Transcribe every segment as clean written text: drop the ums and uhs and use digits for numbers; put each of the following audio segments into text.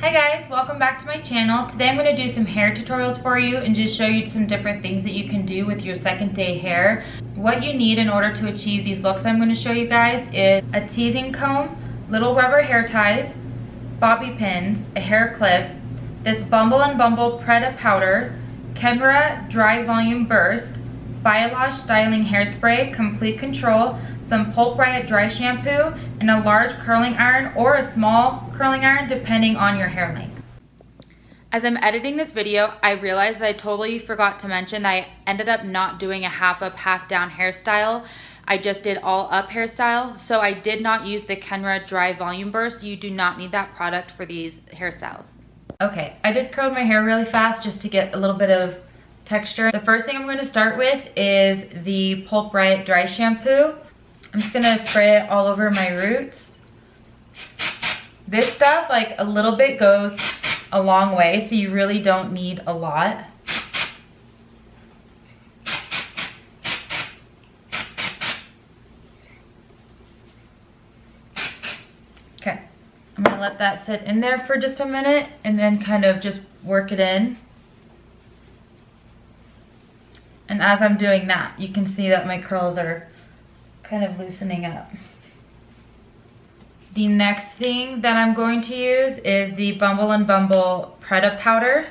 Hi guys, welcome back to my channel. Today I'm going to do some hair tutorials for you and just show you some different things that you can do with your second day hair. What you need in order to achieve these looks I'm going to show you guys is a teasing comb, little rubber hair ties, bobby pins, a hair clip, this Bumble and Bumble Preda powder, Kenra Dry Volume Burst, Biolash Styling Hairspray, Complete Control, some Pulp Riot dry shampoo, and a large curling iron or a small curling iron depending on your hair length. As I'm editing this video, I realized that I totally forgot to mention that I ended up not doing a half up, half down hairstyle. I just did all up hairstyles, so I did not use the Kenra Dry Volume Burst. You do not need that product for these hairstyles. Okay, I just curled my hair really fast just to get a little bit of texture. The first thing I'm going to start with is the Pulp Riot dry shampoo. I'm just gonna spray it all over my roots. This stuff, like a little bit goes a long way, so you really don't need a lot. Okay, I'm gonna let that sit in there for just a minute and then kind of just work it in. And as I'm doing that, you can see that my curls are kind of loosening up. The next thing that I'm going to use is the Bumble and Bumble Preda powder.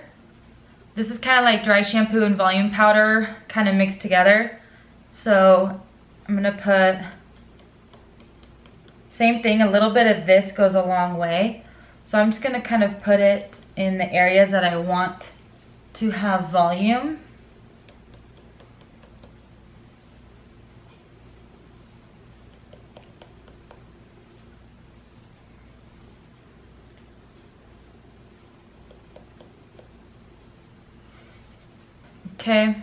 This is kind of like dry shampoo and volume powder kind of mixed together. So I'm gonna put, same thing, a little bit of this goes a long way. So I'm just gonna kind of put it in the areas that I want to have volume. Okay,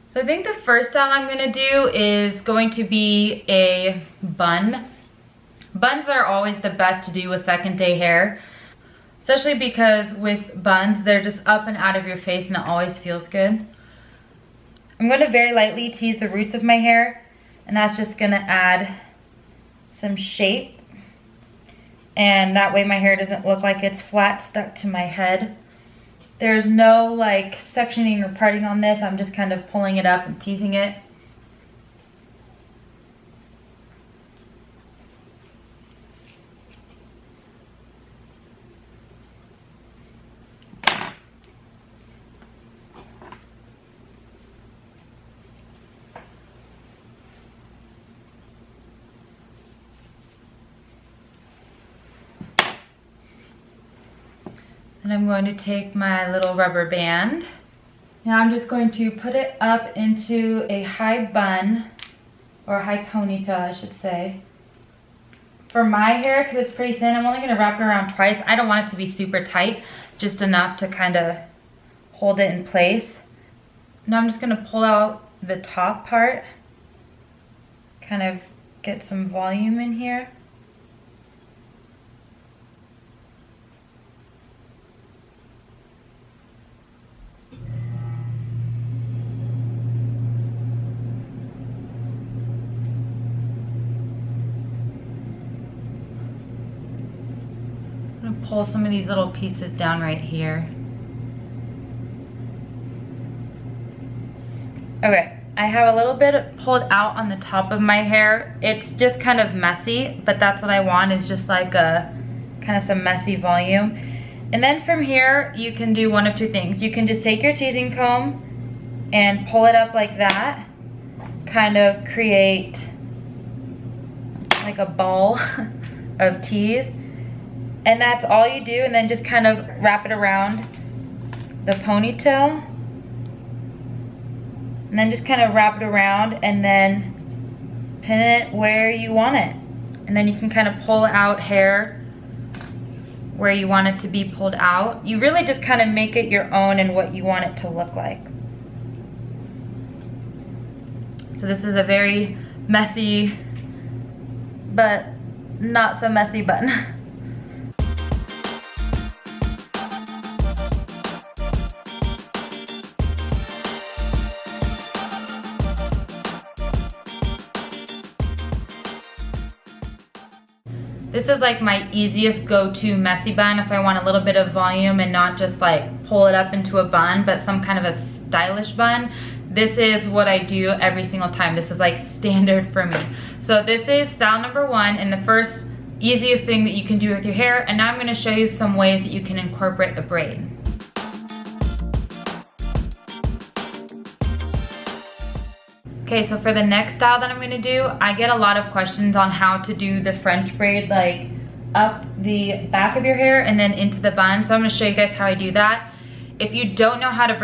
so I think the first style I'm gonna do is going to be a bun. Buns are always the best to do with second day hair, especially because with buns, they're just up and out of your face and it always feels good. I'm gonna very lightly tease the roots of my hair, and that's just gonna add some shape. And that way my hair doesn't look like it's flat stuck to my head. There's no like sectioning or parting on this. I'm just kind of pulling it up and teasing it. And I'm going to take my little rubber band. Now I'm just going to put it up into a high bun, or a high ponytail I should say. For my hair, because it's pretty thin, I'm only going to wrap it around twice. I don't want it to be super tight, just enough to kind of hold it in place. Now I'm just going to pull out the top part, kind of get some volume in here. Pull some of these little pieces down right here. Okay, I have a little bit pulled out on the top of my hair. It's just kind of messy, but that's what I want, is just like a kind of some messy volume. And then from here, you can do one of two things. You can just take your teasing comb and pull it up like that, kind of create like a ball of tease. And that's all you do, and then just kind of wrap it around the ponytail. And then just kind of wrap it around and then pin it where you want it. And then you can kind of pull out hair where you want it to be pulled out. You really just kind of make it your own and what you want it to look like. So this is a very messy, but not so messy bun. This is like my easiest go-to messy bun if I want a little bit of volume and not just like pull it up into a bun, but some kind of a stylish bun. This is what I do every single time. This is like standard for me. So this is style number 1 and the first easiest thing that you can do with your hair. And now I'm gonna show you some ways that you can incorporate a braid. Okay, so for the next style that I'm gonna do, I get a lot of questions on how to do the French braid, like up the back of your hair and then into the bun. So I'm gonna show you guys how I do that. If you don't know how to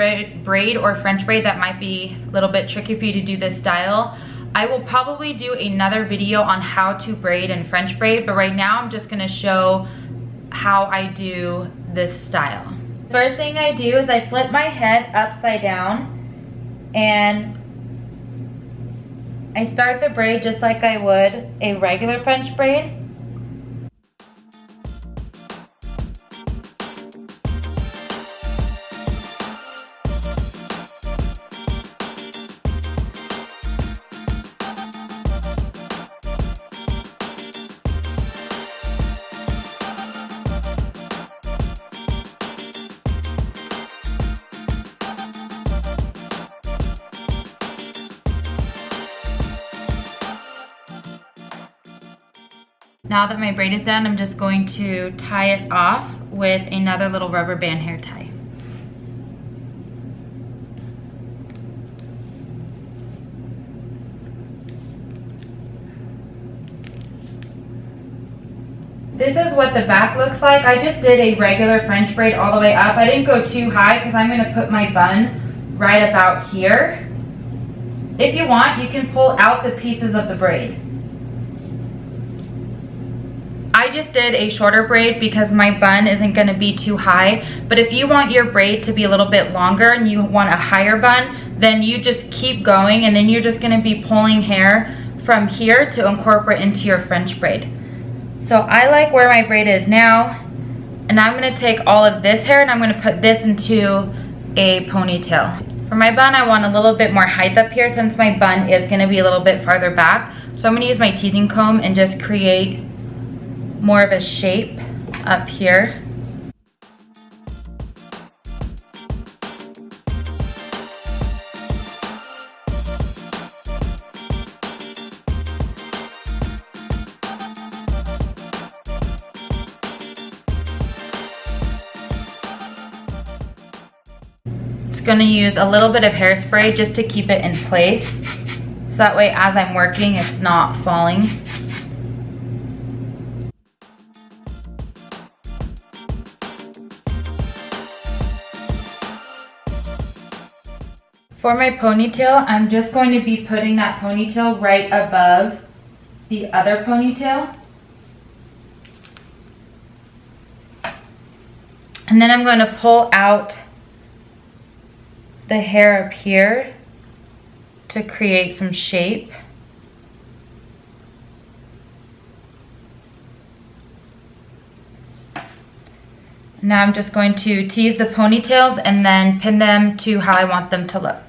braid or French braid, that might be a little bit tricky for you to do this style. I will probably do another video on how to braid and French braid, but right now I'm just gonna show how I do this style. First thing I do is I flip my head upside down and I start the braid just like I would a regular French braid. Now that my braid is done, I'm just going to tie it off with another little rubber band hair tie. This is what the back looks like. I just did a regular French braid all the way up. I didn't go too high because I'm gonna put my bun right about here. If you want, you can pull out the pieces of the braid. I just did a shorter braid because my bun isn't going to be too high, but if you want your braid to be a little bit longer and you want a higher bun, then you just keep going and then you're just going to be pulling hair from here to incorporate into your French braid. So I like where my braid is now, and I'm going to take all of this hair and I'm going to put this into a ponytail. For my bun, I want a little bit more height up here since my bun is going to be a little bit farther back. So I'm going to use my teasing comb and just create more of a shape up here. Just going to use a little bit of hairspray just to keep it in place, so that way as I'm working it's not falling. For my ponytail, I'm just going to be putting that ponytail right above the other ponytail. And then I'm going to pull out the hair up here to create some shape. Now I'm just going to tease the ponytails and then pin them to how I want them to look.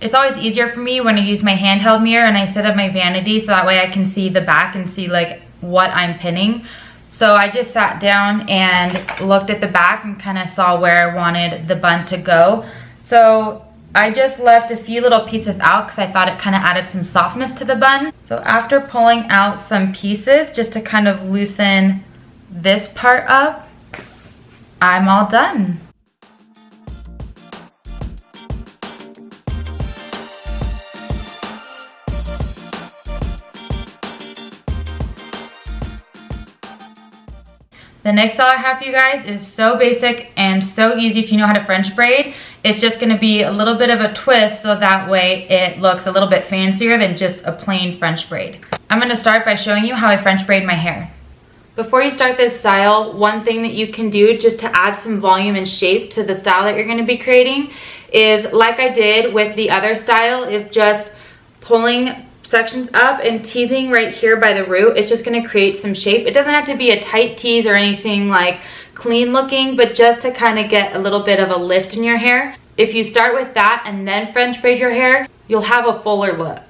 It's always easier for me when I use my handheld mirror and I set up my vanity so that way I can see the back and see like what I'm pinning. So I just sat down and looked at the back and kind of saw where I wanted the bun to go. So I just left a few little pieces out because I thought it kind of added some softness to the bun. So after pulling out some pieces just to kind of loosen this part up, I'm all done. The next style I have for you guys is so basic and so easy if you know how to French braid. It's just going to be a little bit of a twist so that way it looks a little bit fancier than just a plain French braid. I'm going to start by showing you how I French braid my hair. Before you start this style, one thing that you can do just to add some volume and shape to the style that you're going to be creating is, like I did with the other style, is just pulling sections up and teasing right here by the root. It's just going to create some shape. It doesn't have to be a tight tease or anything like clean looking, but just to kind of get a little bit of a lift in your hair. If you start with that and then French braid your hair, you'll have a fuller look.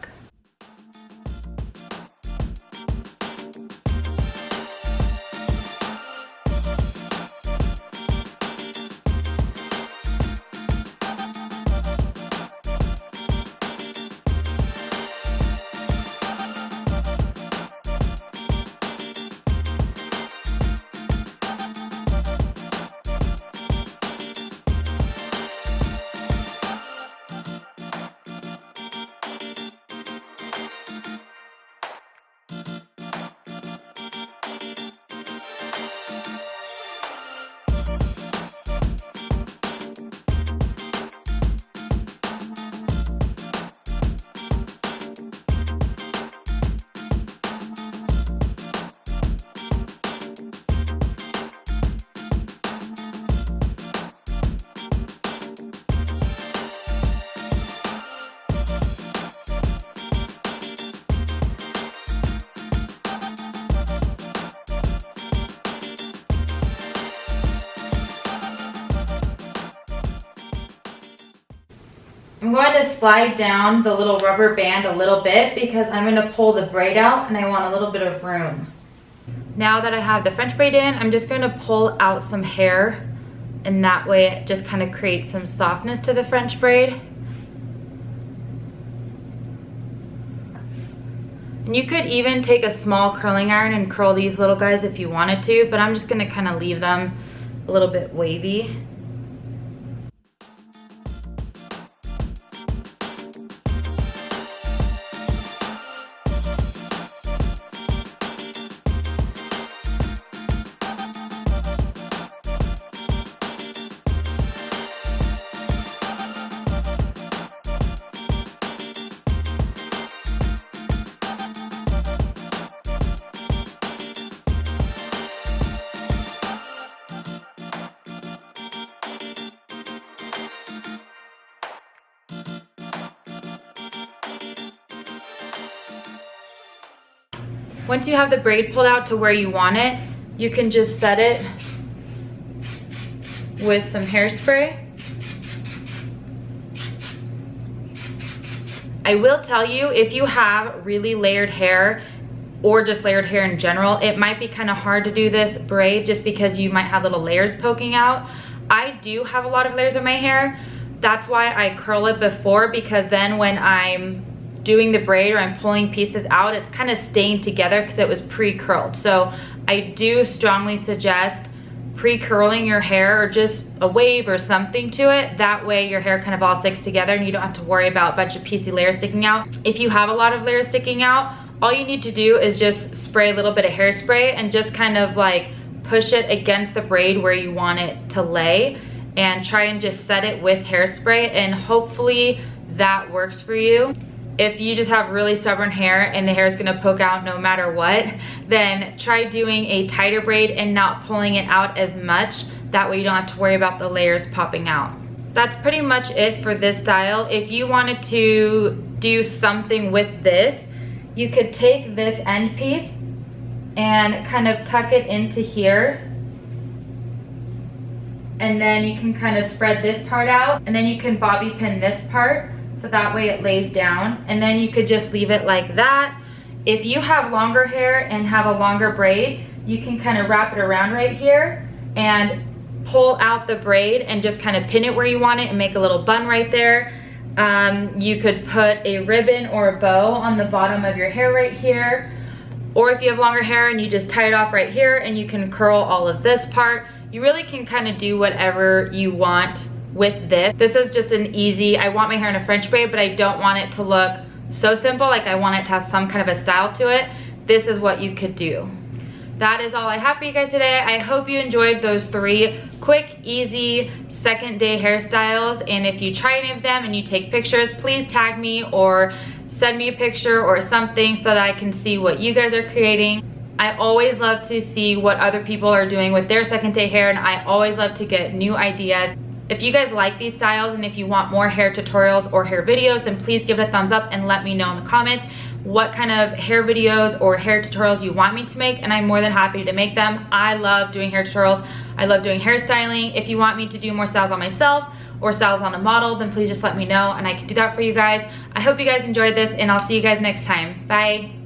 I'm going to slide down the little rubber band a little bit because I'm going to pull the braid out and I want a little bit of room. Now that I have the French braid in, I'm just going to pull out some hair, and that way it just kind of creates some softness to the French braid. And you could even take a small curling iron and curl these little guys if you wanted to, but I'm just going to kind of leave them a little bit wavy. Once you have the braid pulled out to where you want it, you can just set it with some hairspray. I will tell you, if you have really layered hair or just layered hair in general, it might be kind of hard to do this braid just because you might have little layers poking out. I do have a lot of layers in my hair. That's why I curl it before, because then when I'm doing the braid or I'm pulling pieces out, it's kind of staying together because it was pre-curled. So I do strongly suggest pre-curling your hair, or just a wave or something to it. That way your hair kind of all sticks together and you don't have to worry about a bunch of piecey layers sticking out. If you have a lot of layers sticking out, all you need to do is just spray a little bit of hairspray and just kind of like push it against the braid where you want it to lay, and try and just set it with hairspray, and hopefully that works for you. If you just have really stubborn hair and the hair is gonna poke out no matter what, then try doing a tighter braid and not pulling it out as much. That way you don't have to worry about the layers popping out. That's pretty much it for this style. If you wanted to do something with this, you could take this end piece and kind of tuck it into here. And then you can kind of spread this part out, and then you can bobby pin this part, so that way it lays down, and then you could just leave it like that. If you have longer hair and have a longer braid, you can kind of wrap it around right here and pull out the braid and just kind of pin it where you want it and make a little bun right there. You could put a ribbon or a bow on the bottom of your hair right here, or if you have longer hair and you just tie it off right here and you can curl all of this part. You really can kind of do whatever you want with this. This is just an easy, I want my hair in a French braid, but I don't want it to look so simple. Like, I want it to have some kind of a style to it. This is what you could do. That is all I have for you guys today. I hope you enjoyed those 3 quick, easy, second day hairstyles. And if you try any of them and you take pictures, please tag me or send me a picture or something so that I can see what you guys are creating. I always love to see what other people are doing with their second day hair, and I always love to get new ideas. If you guys like these styles and if you want more hair tutorials or hair videos, then please give it a thumbs up and let me know in the comments what kind of hair videos or hair tutorials you want me to make, and I'm more than happy to make them. I love doing hair tutorials. I love doing hairstyling. If you want me to do more styles on myself or styles on a model, then please just let me know and I can do that for you guys. I hope you guys enjoyed this, and I'll see you guys next time. Bye.